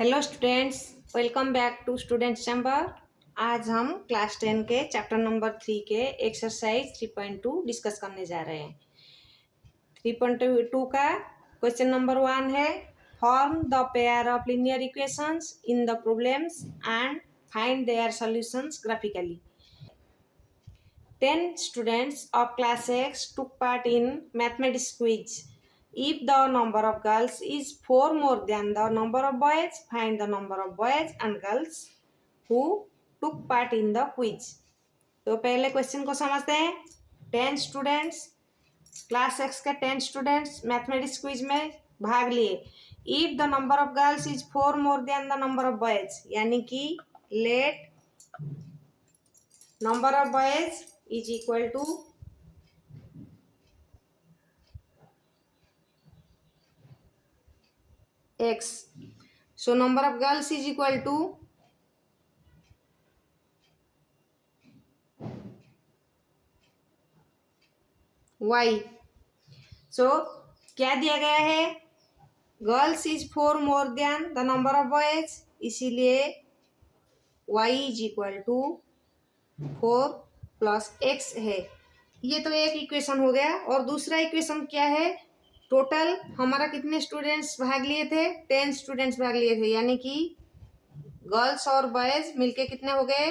Hello students, welcome back to students chamber. आज हम class 10 के चैप्टर नंबर 3 के एक्सरसाइज 3.2 डिस्कस करने जा रहे हैं। 3.2 का क्वेश्चन नंबर 1 है, form the pair of linear equations in the problems and find their solutions graphically. 10 students of class X took part in mathematics quiz. If the number of girls is 4 more than the number of boys, find the number of boys and girls who took part in the quiz. तो पहले question को समझते हैं। 10 students, class x के 10 students mathematics quiz में भाग लिए। If the number of girls is 4 more than the number of boys, यानी कि late number of boys is equal to x, so number of girls is equal to y. so क्या दिया गया है, girls is 4 more than the number of boys, इसीलिए y is equal to 4 plus x है। ये तो एक equation हो गया। और दूसरा इक्वेशन क्या है, टोटल हमारा कितने स्टूडेंट्स भाग लिए थे, 10 स्टूडेंट्स भाग लिए थे, यानी कि गर्ल्स और बॉयज मिलके कितने हो गए,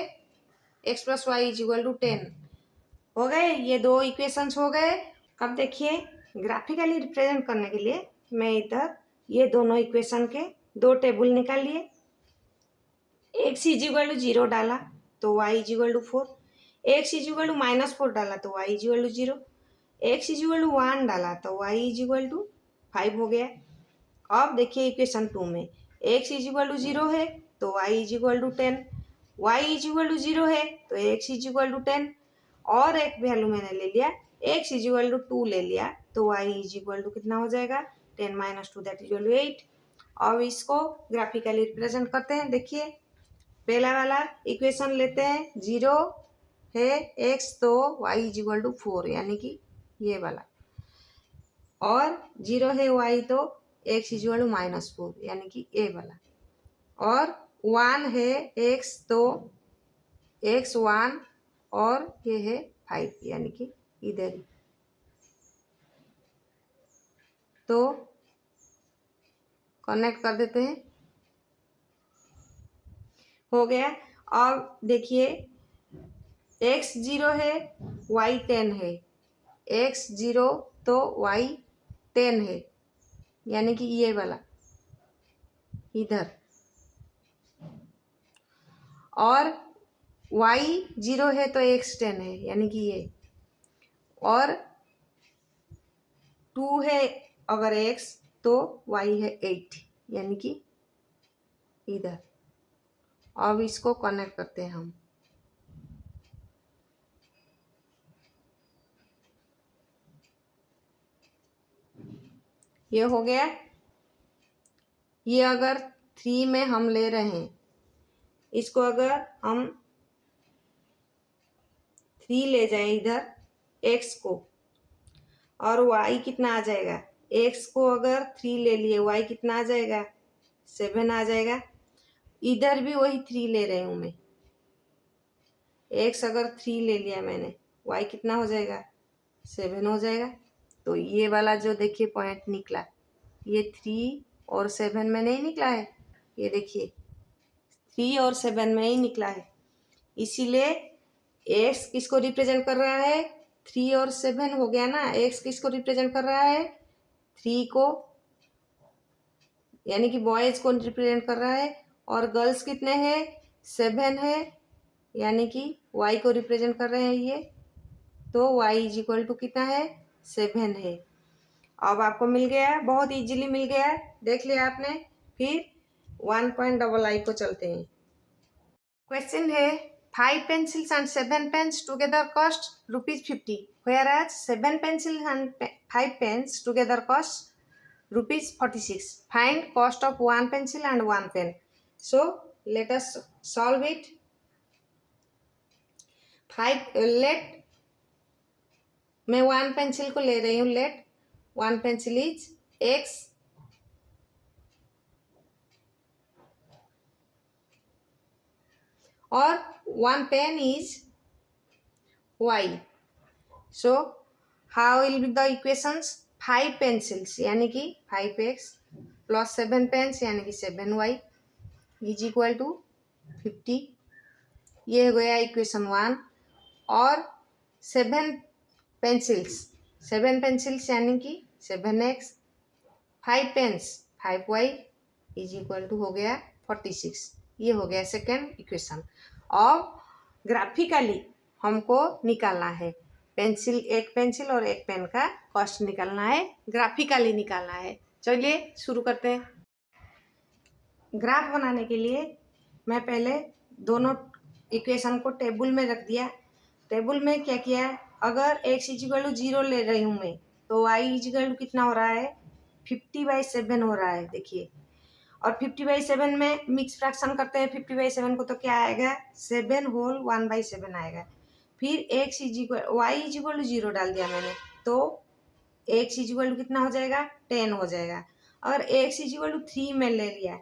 x plus y is equal to 10 हो गए। ये दो इक्वेशंस हो गए। अब देखिए, ग्राफिकली रिप्रेजेंट करने के लिए मैं इधर ये दोनों इक्वेशन के दो टेबल निकाल लिए। x इज इक्वल टू 0 डाला तो y is equal to 4, x is equal to -4 डाला तो y is equal to 0, x is equal to 1 डाला तो y इज इक्वल टू 5 हो गया। अब देखिए इक्वेशन 2 में x इज इक्वल टू 0 है तो y is equal to 10, y is equal to 0 है तो x इज इक्वल टू 10, और एक वैल्यू मैंने ले लिया x इज इक्वल टू 2 ले लिया तो y इज इक्वल टू कितना हो जाएगा, 10 minus 2 that is equal to 8। अब इसको ग्राफिकली रिप्रेजेंट करते हैं। देखिए पहला वाला इक्वेशन लेते हैं, 0 है x तो y इज इक्वल टू 4, यानी कि ये वाला, और 0 है y तो x इज इक्वल टू -4, यानी कि ये वाला, और 1 है x तो x 1 और ये है 5, यानी कि इधर ही। तो कनेक्ट कर देते हैं, हो गया। अब देखिए x 0 है y 10 है, x 0 तो y 10 है, यानी कि ये वाला इधर, और y 0 है तो x 10 है, यानी कि ये, और 2 है अगर x तो y है 8, यानी कि इधर। अब इसको कनेक्ट करते हैं हम। ये हो गया। ये अगर 3 में हम ले रहे हैं, इसको अगर हम 3 ले जाए इधर x को, और y कितना आ जाएगा, x को अगर 3 ले लिए y कितना आ जाएगा, 7 आ जाएगा। इधर भी वही 3 ले रही हूँ मैं, x अगर 3 ले लिया मैंने, y कितना हो जाएगा, 7 हो जाएगा। तो ये वाला जो देखिए पॉइंट निकला, ये 3 और 7 में नहीं निकला है, ये देखिए 3 और 7 में ही निकला है। इसीलिए x किसको रिप्रेजेंट कर रहा है, 3 और 7 हो गया ना। x किसको रिप्रेजेंट कर रहा है, 3 को, यानी कि बॉयज को रिप्रेजेंट कर रहा है, और गर्ल्स कितने हैं, 7 है, यानी कि y को रिप्रेजेंट कर रहे हैं ये। तो y इज इक्वल टू कितना है, 7 है। अब आपको मिल गया, बहुत इजीली मिल गया, देख लिया आपने। फिर 1.ii को चलते हैं। क्वेश्चन है, 5 pencils and 7 pens together cost ₹50, whereas 7 pencils and 5 pens together cost ₹46. Find cost of 1 pencil and 1 pen. So let us solve it. 5 let मैं 1 पेंसिल को ले रही हूँ, लेट 1 पेंसिल इज x, और 1 pen is y. So how will be the equations? 5 pencils यानी कि 5x plus 7 pens यानी कि 7y is equal to 50. ये हो गया इक्वेशन 1. और 7 पेंसिल्स यानी कि 7x, 5 pens 5y is equal to हो गया 46. ये हो गया सेकेंड इक्वेशन. और ग्राफिकली हमको निकालना है एक पेंसिल और एक पेन का कॉस्ट निकालना है, ग्राफिकली निकालना है. चलिए शुरू करते हैं. ग्राफ बनाने के लिए मैं पहले दोनों इक्वेशन को टेबल में रख दिया. टेबल में क्या किया, अगर x इजिकल टू 0 ले रही हूँ मैं तो y इजिकल टू कितना हो रहा है 50/7 हो रहा है. देखिए, और 50/7 में मिक्स फ्रैक्शन करते हैं 50/7 को तो क्या आएगा 7 होल 1/7 आएगा. फिर y इजिकल टू 0 डाल दिया मैंने तो x इजिकल टू कितना हो जाएगा 10 हो जाएगा. और x इजिकल टू 3 में ले लिया,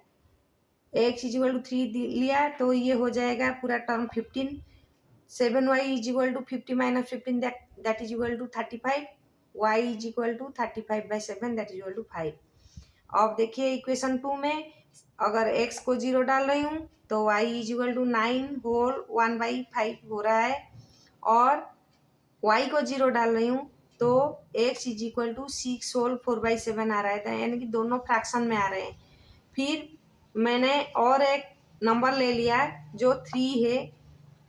x इजिकल टू 3 लिया तो ये हो जाएगा पूरा term 15. 7y is equal to 50 minus 15 that is equal to 35. y is equal to 35/7 that is equal to 5. अब देखिए इक्वेशन 2 में अगर x को 0 डाल रही हूँ तो y is equal to 9 whole 1/5 हो रहा है. और y को 0 डाल रही हूँ तो x is equal to 6 whole 4/7 आ रहा है, यानी कि दोनों फ्रैक्शन में आ रहे हैं. फिर मैंने और एक नंबर ले लिया जो 3 है,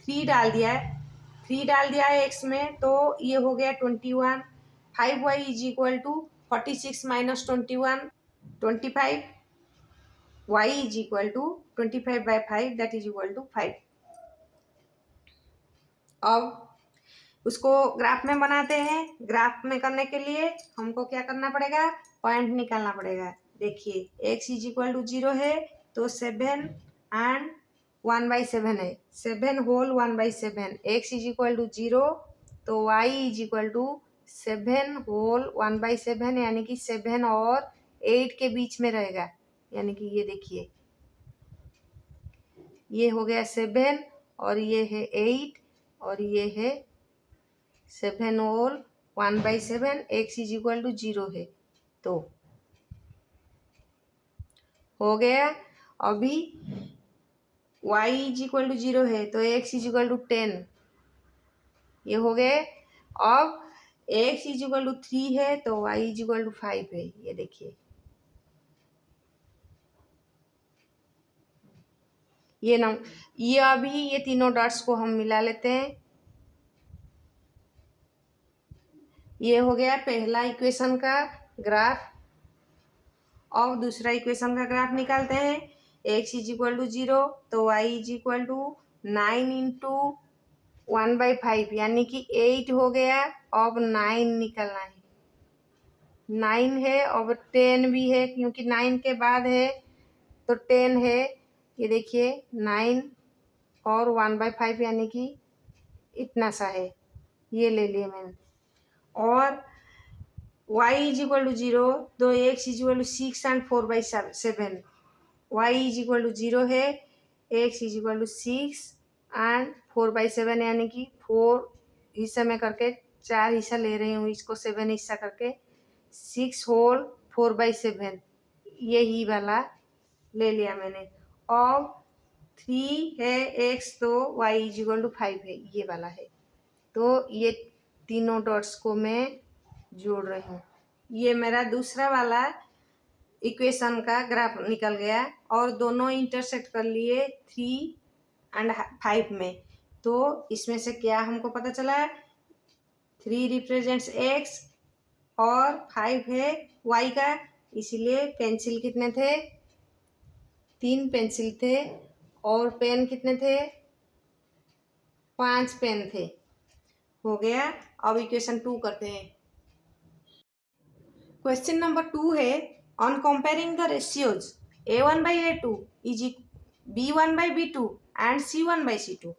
3 डाल दिया है x में तो ये हो गया 21. 5y is equal to 46 minus 21 25. y is equal to 25/5 that is equal to 5. अब उसको ग्राफ में बनाते हैं. ग्राफ में करने के लिए हमको क्या करना पड़ेगा, पॉइंट निकालना पड़ेगा. देखिए x इज इक्वल टू 0 है तो 7 एंड 1/7 है, 7 whole 1/7. x is equal to 0 तो y is equal to 7 whole 1/7 यानी कि 7 और 8 के बीच में रहेगा. यानी कि ये देखिए ये हो गया 7 और ये है 8 और ये है 7 whole 1/7. x is equal to 0 है तो हो गया. अभी y इज इक्वल टू 0 है तो x इज इक्वल टू 10, ये हो गए. अब x इज इक्वल टू 3 है तो y इज इक्वल टू 5 है. ये देखिए ये अभी ये तीनों डॉट्स को हम मिला लेते हैं. ये हो गया पहला इक्वेशन का ग्राफ. और दूसरा इक्वेशन का ग्राफ निकालते हैं. x इज इक्वल टू 0 तो y is equal to 9 into 1/5 यानी कि 8 हो गया. अब 9 निकलना है, 9 है. अब 10 भी है क्योंकि 9 के बाद है तो 10 है. ये देखिए 9 और 1/5 यानी कि इतना सा है, ये ले लिए मैंने. और y इज इक्वल टू 0 तो x is equal to 6 and 4/7. y is equal to 0 है, x is equal to 6 and 4/7 यानी कि 4 हिस्से में करके 4 हिस्सा ले रही हूँ, इसको 7 हिस्सा करके 6 होल 4/7 यही वाला ले लिया मैंने. और 3 है x तो y इज इक्वल टू 5 है, ये वाला है. तो ये तीनों डॉट्स को मैं जोड़ रही हूँ. ये मेरा दूसरा वाला इक्वेशन का ग्राफ निकल गया और दोनों इंटरसेक्ट कर लिए 3 एंड 5 में. तो इसमें से क्या हमको पता चला, 3 रिप्रेजेंट्स x और 5 है y का. इसलिए पेंसिल कितने थे, 3 पेंसिल थे. और पेन कितने थे, 5 पेन थे. हो गया. अब इक्वेशन 2 करते हैं. क्वेश्चन नंबर 2 है, on comparing the ratios a1/a2 is b1/b2 and c1/c2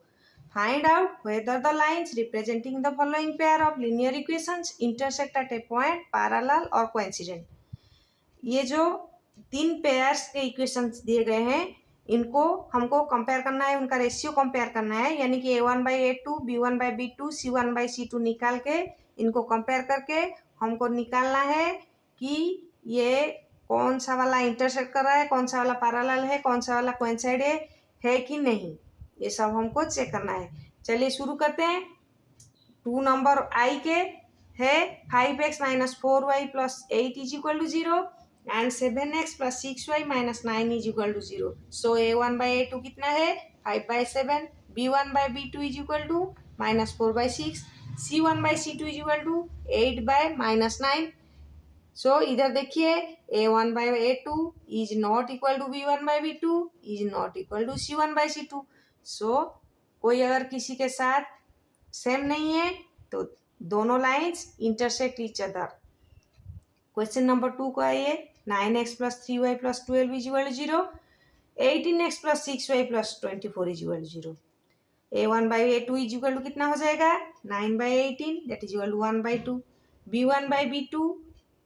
find out whether the lines representing the following pair of linear equations intersect at a point parallel or coincident. ये जो 3 pairs के equations दिए गए हैं इनको हमको compare करना है, उनका रेशियो कंपेयर करना है, यानी कि A1/A2, B1/B2, C1/C2 निकाल के इनको कंपेयर करके हमको निकालना है कि ये कौन सा वाला इंटरसेक्ट कर रहा है, कौन सा वाला पैरेलल है, कौन सा वाला कोइंसाइड है कि नहीं, ये सब हमको चेक करना है। चलिए शुरू करते हैं। 2 नंबर आई के है 5x - 4y + 8 = 0 and 7x + 6y - 9 = 0। So A1/A2 कितना है 5/7, B1/B2 = -4/6, C1/C2 = 8/-9। सो इधर देखिए A1/A2 is not equal to B1/B2 is not equal to C1/C2। So कोई अगर किसी के साथ सेम नहीं है तो दोनों lines intersect each other. Question number 2 को आइए। 9x + 3y + 12 = 0, 18x + 6y + 24 = 0। A1/A2 = कितना हो जाएगा 9/18 that is equal to 1/2। B1/B2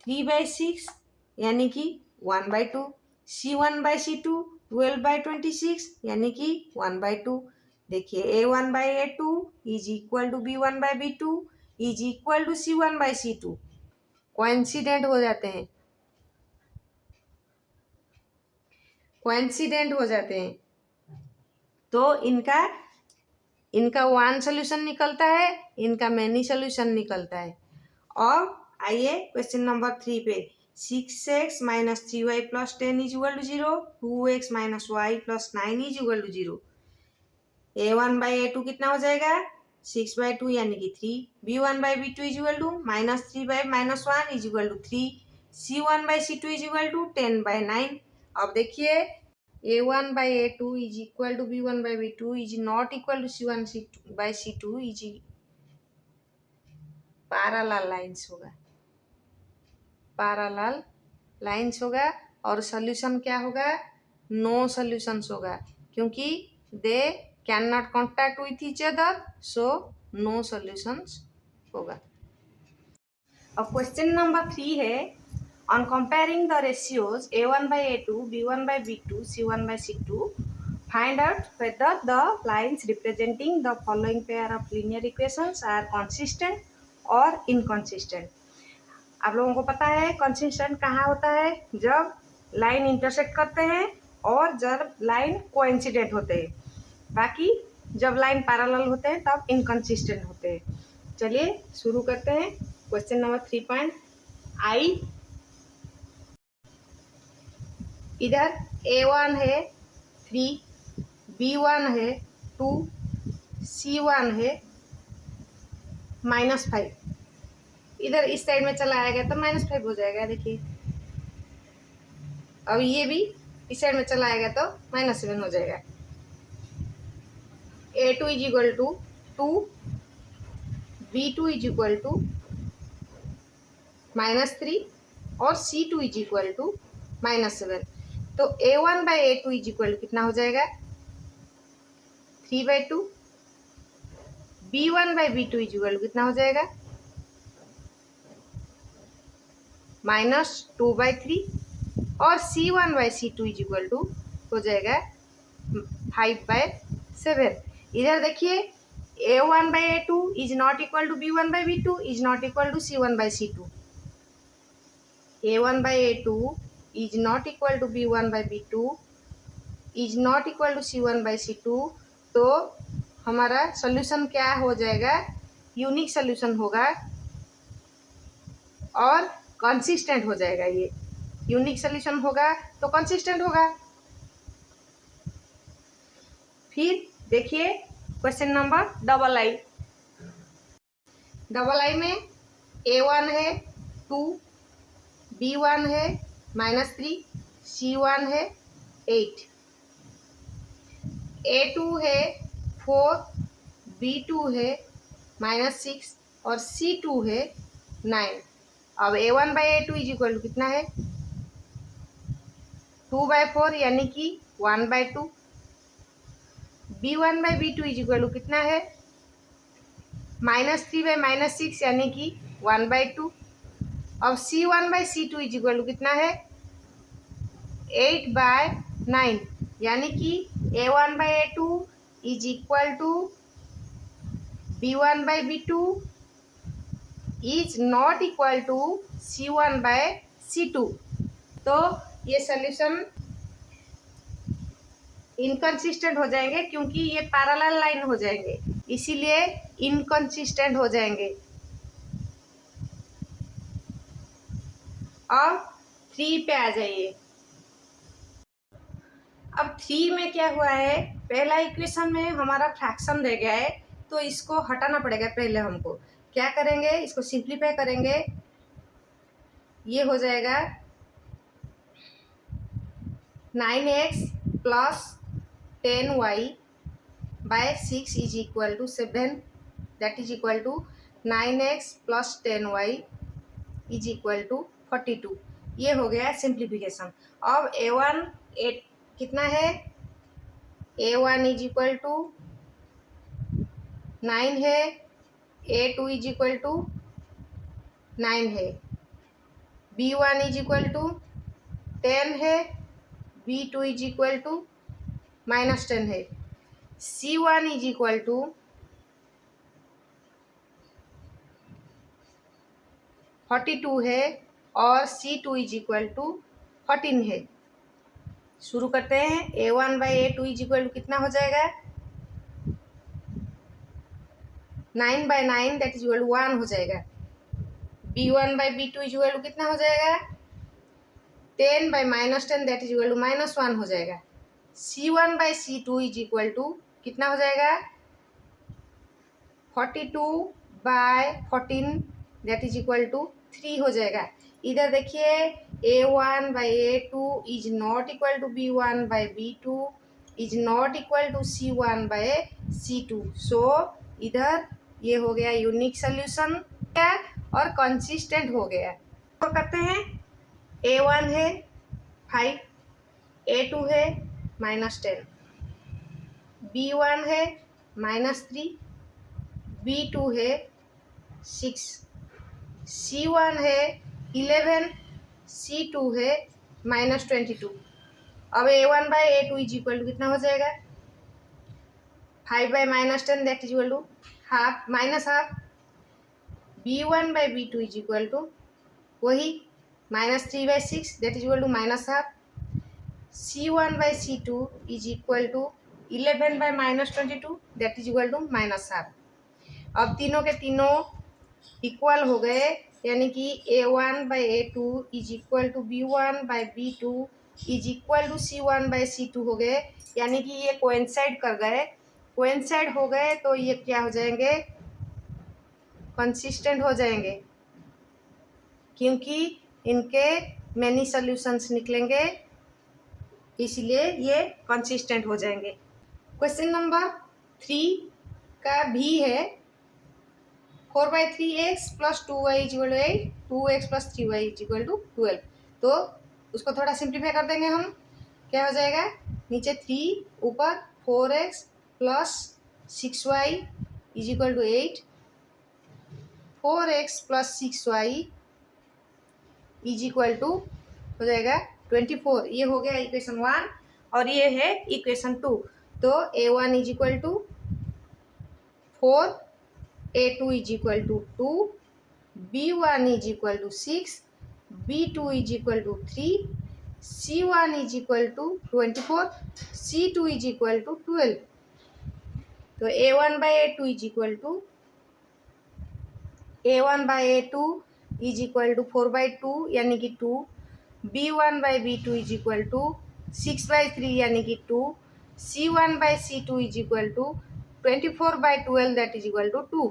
3/6 यानी कि 1/2। C1/C2 12/26 यानी कि 1/2। देखिए A1/A2 is equal to B1/B2 is equal to C1/C2 coincident हो जाते हैं, कोइंसिडेंट हो जाते हैं, तो इनका वन सोल्यूशन निकलता है, इनका मैनी सोल्यूशन निकलता है। और आइए क्वेश्चन नंबर 3 पे। 6x - 3y + 10 = 0, 2x - y + 9 = 0। A1/A2 कितना हो जाएगा 6/2 यानी कि 3, B1/B2 = -3/-1 = 3, C1/C2 = 10/9। अब देखिए A1/A2 is equal to B1/B2 is not equal to C1/C2 is parallel lines होगा, पैरेलल लाइंस होगा। और सॉल्यूशन क्या होगा नो सॉल्यूशंस होगा, क्योंकि they can not contact with each other, so no solutions होगा। अब क्वेश्चन नंबर 3 है on comparing the ratios A1/A2, B1/B2, C1/C2, find out whether the lines representing the following pair of linear equations are consistent or inconsistent। आप लोगों को पता है consistent कहाँ होता है जब लाइन इंटरसेक्ट करते हैं और जब लाइन कोइंसिडेंट होते हैं, बाकी जब लाइन पैरेलल होते हैं तब इनकंसिस्टेंट होते हैं। चलिए शुरू करते हैं। क्वेश्चन नंबर 3.I, इधर A1 है 3, B1 है 2, C1 है -5। इधर इस साइड में चला आएगा तो -5 हो जाएगा। देखिए अब ये भी इस साइड में चला आएगा तो -7 हो जाएगा। A2 = 2, B2 = -3 और C2 = -7। तो A1/A2 = कितना हो जाएगा 3/2, B1/B2 = कितना हो जाएगा -2/3 और C1/C2 = हो जाएगा 5/7। इधर देखिए A1/A2 is not equal to B1/B2 is not equal to C1/C2। A1/A2 is not equal to B1/B2 is not equal to C1/C2। तो हमारा सोल्यूशन क्या हो जाएगा यूनिक सोल्यूशन होगा और कंसिस्टेंट हो जाएगा। ये यूनिक सोल्यूशन होगा तो कंसिस्टेंट होगा। फिर देखिए क्वेश्चन नंबर डबल आई में A1 है 2, B1 है -3, C1 है 8, A2 है 4, B2 है -6 और C2 है 9। अब A1/A2 = कितना है 2/4 यानी कि 1/2। B1/B2 = कितना है -3/-6 यानी कि 1/2। अब C1/C2 = कितना है 8/9 यानी कि A1/A2 is equal to B1/B2 is not equal to C1/C2। तो ये सॉल्यूशन इनकंसिस्टेंट हो जाएंगे क्योंकि ये पैरेलल लाइन हो जाएंगे, इसीलिए इनकंसिस्टेंट हो जाएंगे। अब 3 पे आ जाइए। अब 3 में क्या हुआ है, पहला इक्वेशन में हमारा फ्रैक्शन रह गया है, तो इसको हटाना पड़ेगा। पहले हमको क्या करेंगे, इसको सिंप्लीफाई करेंगे। ये हो जाएगा 9x plus 10y by 6 is equal to 7, that is equal to 9x plus 10y is equal to 42। ये हो गया सिंप्लीफिकेशन। अब A1 कितना है, A1 इज इक्वल टू 9 है, A2 इज इक्वल टू 9 है, B1 इज इक्वल टू 10 है, B2 is equal to -10 है, C1 इज इक्वल टू 42 है और C2 इज इक्वल टू 14 है। शुरू करते हैं। A1/A2 इज इक्वल टू कितना हो जाएगा, 9/9 दैट इज इक्वल टू 1 हो जाएगा। B1/B2 इज इक्वल टू कितना हो जाएगा, 10/-10 दैट इज इक्वल टू -1 हो जाएगा। C1/C2 इज इक्वल टू कितना हो जाएगा, 42/14 दैट इज इक्वल टू 3 हो जाएगा। इधर देखिए A1/A2 is not equal to B1/B2 is not equal to C1/C2। So इधर ये हो गया यूनिक सोल्यूशन और कंसिस्टेंट हो गया। तो करते हैं, A1 है 5, A2 है -10, B1 है -3, B2 है 6, C1 है 11, C2 है -22। अब A1/A2 इज इक्वल टू कितना हो जाएगा, 5/-10 that is equal to half -half. B1/B2 is equal to वही -3/6 that is equal to -half. C1/C2 is equal to 11/-22 that is equal to -half. अब तीनों के तीनों इक्वल हो गए, यानी कि A1/A2 is equal to B1/B2 is equal to C1/C2 हो गए, यानी कि ये कोइंसाइड कर गए। कोइंसाइड हो गए तो ये क्या हो जाएंगे, कंसिस्टेंट हो जाएंगे, क्योंकि इनके मैनी सॉल्यूशंस निकलेंगे, इसलिए ये कंसिस्टेंट हो जाएंगे। क्वेश्चन नंबर 3 का भी है 4/3x plus 2y is equal to 8, 2x plus 3y is equal to 12। तो उसको थोड़ा सिंप्लीफाई कर देंगे हम। क्या हो जाएगा, नीचे 3, ऊपर 4x plus 6y is equal to 8, 4x plus 6y is equal to हो जाएगा 24। ये हो गया इक्वेशन 1 और ये है इक्वेशन 2। तो A1 is equal to 4, A2 is equal to 2, B1 is equal to 6, B2 is equal to 3, C1 is equal to 24, C2 is equal to 12। तो A1/A2 is equal to A1/A2 is equal to 4/2 यानी कि 2, B1/B2 is equal to 6/3 यानी कि 2, C1/C2 is equal to 24/12 that is equal to 2।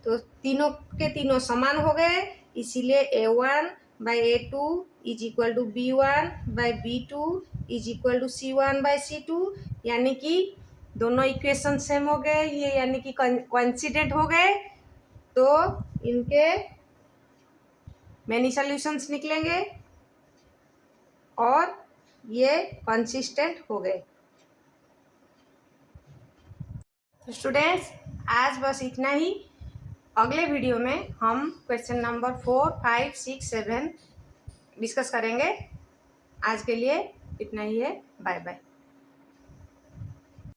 तो तीनों के तीनों समान हो गए, इसीलिए A1/A2 is equal to B1/B2 is equal to C1/C2, यानी कि दोनों इक्वेशन सेम हो गए, ये यानी कि कोइंसिडेंट हो गए। तो इनके मैनी सॉल्यूशंस निकलेंगे और ये कंसिस्टेंट हो गए। तो स्टूडेंट्स, आज बस इतना ही। अगले वीडियो में हम क्वेश्चन नंबर 4, 5, 6, 7 डिस्कस करेंगे। आज के लिए इतना ही है। Bye bye.